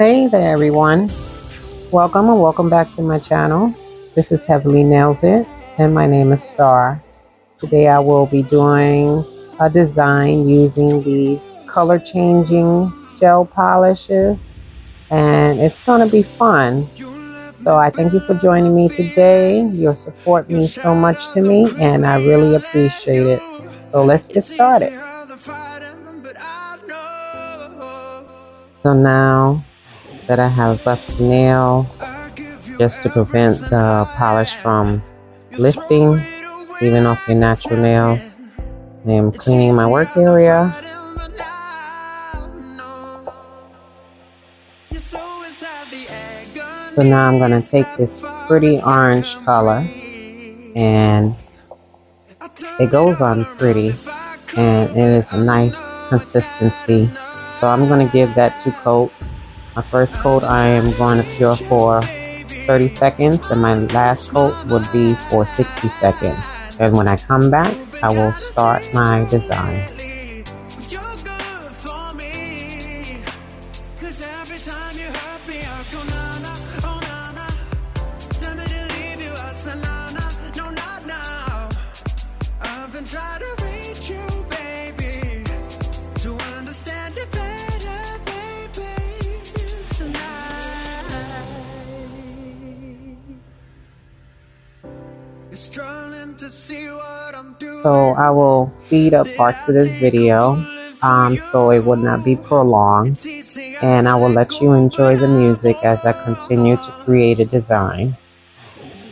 Hey there everyone, welcome and welcome back to my channel. This is Heavily Nails It and my name is Star. Today I will be doing a design using these color changing gel polishes and it's going to be fun. So I thank you for joining me today. Your support means so much to me and I really appreciate it. So let's get started. So now that I have left the nail just to prevent the polish from lifting even off your natural nails, I am cleaning my work area. So now I'm going to take this pretty orange color and it goes on pretty and it is a nice consistency. So I'm going to give that 2 coats. My first coat I am going to cure for 30 seconds and my last coat would be for 60 seconds. And when I come back, I will start my design. So I will speed up parts of this video so it would not be prolonged, and I will let you enjoy the music as I continue to create a design.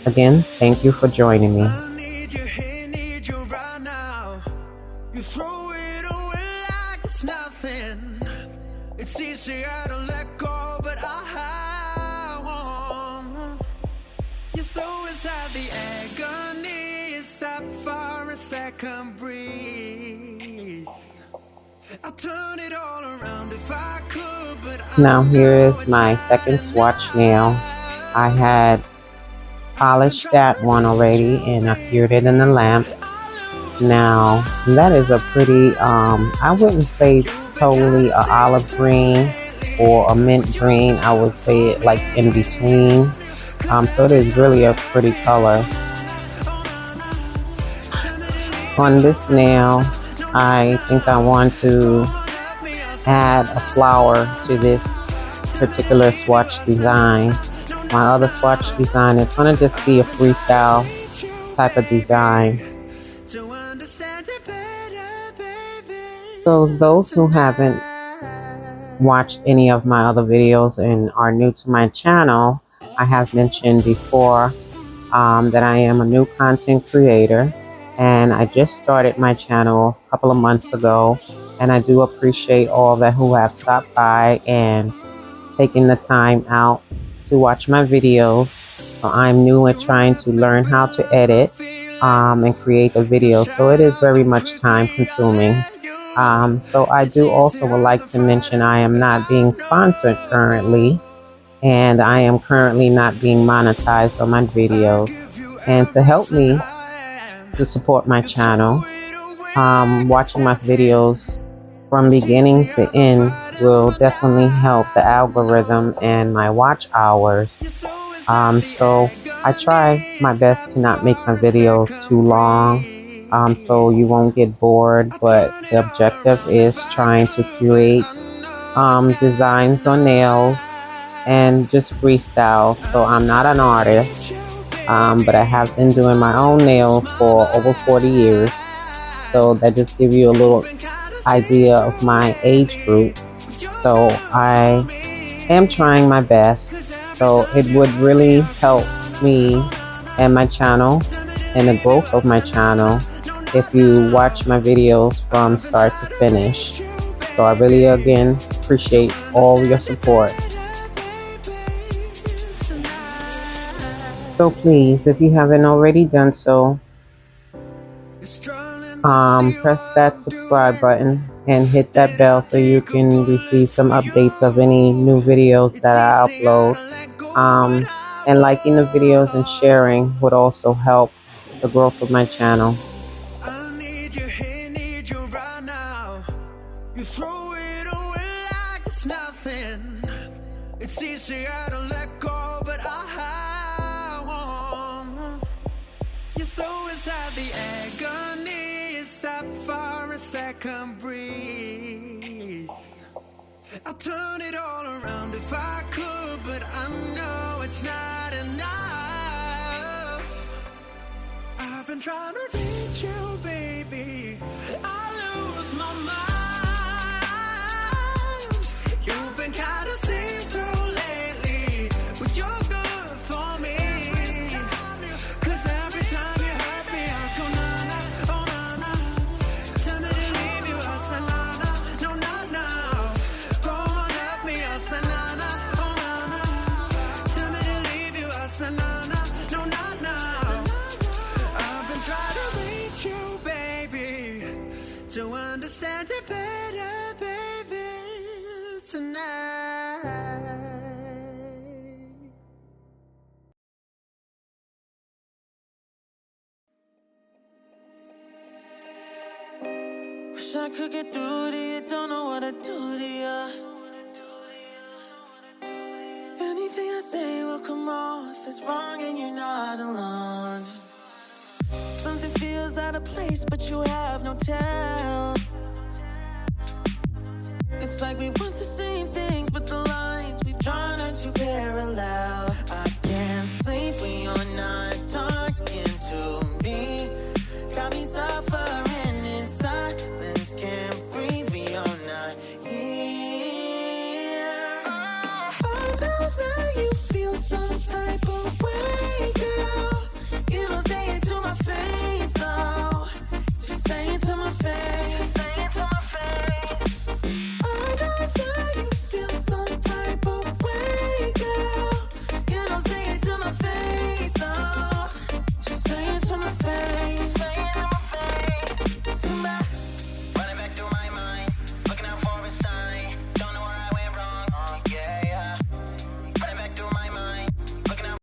Again, thank you for joining me. It's easier to let go, but you always have the agony. Stop for a second, breathe. I'll turn it all around if I could, but now here is my second swatch nail. I had polished that one already and I cured it in the lamp. Now that is a pretty I wouldn't say totally a olive green or a mint green. I would say it like in between. So it is really a pretty color. On this nail, I think I want to add a flower to this particular swatch design. My other swatch design is going to just be a freestyle type of design. So those who haven't watched any of my other videos and are new to my channel, I have mentioned before that I am a new content creator and I just started my channel a couple of months ago, and I do appreciate all that who have stopped by and taking the time out to watch my videos. So I'm new at trying to learn how to edit and create a video, so it is very much time consuming. So I do also would like to mention I am not being sponsored currently, and I am currently not being monetized on my videos. And to help me to support my channel, watching my videos from beginning to end will definitely help the algorithm and my watch hours. So I try my best to not make my videos too long, so you won't get bored, but the objective is trying to create designs on nails and just freestyle. So I'm not an artist, but I have been doing my own nails for over 40 years. So that just gives you a little idea of my age group. So I am trying my best. So it would really help me and my channel and the growth of my channel if you watch my videos from start to finish. So I really again appreciate all your support. So please, if you haven't already done so, press that subscribe button and hit that bell so you can receive some updates of any new videos that I upload. And liking the videos and sharing would also help the growth of my channel. say I don't let go, but I won't. You're so inside the agony. Stop for a second, breathe. I'll turn it all around if I could, but I know it's not enough. I've been trying to reach you, baby. I lose my mind. You've been kinda see-through lately, but you're good for me. 'Cause every time you hurt me, I go na-na, oh na-na. Tell me to leave you, I say na-na, no not now. Go on, help me, I say na-na, oh na-na. Tell me to leave you, I say na-na, no not now. I've been trying to reach you, baby, to understand you better, baby, tonight. Wish I could get through to you, don't know what to do to you. Anything I say will come off as wrong and you're not alone. Something feels out of place, but you have no tell. It's like we want the same things, but the lines we've drawn are too parallel. I can't sleep when you're not talking to me. Got me suffering in silence, can't breathe when you're not here. I know that you feel some type of way, girl. You don't say it to my face, though. Just say it to my face.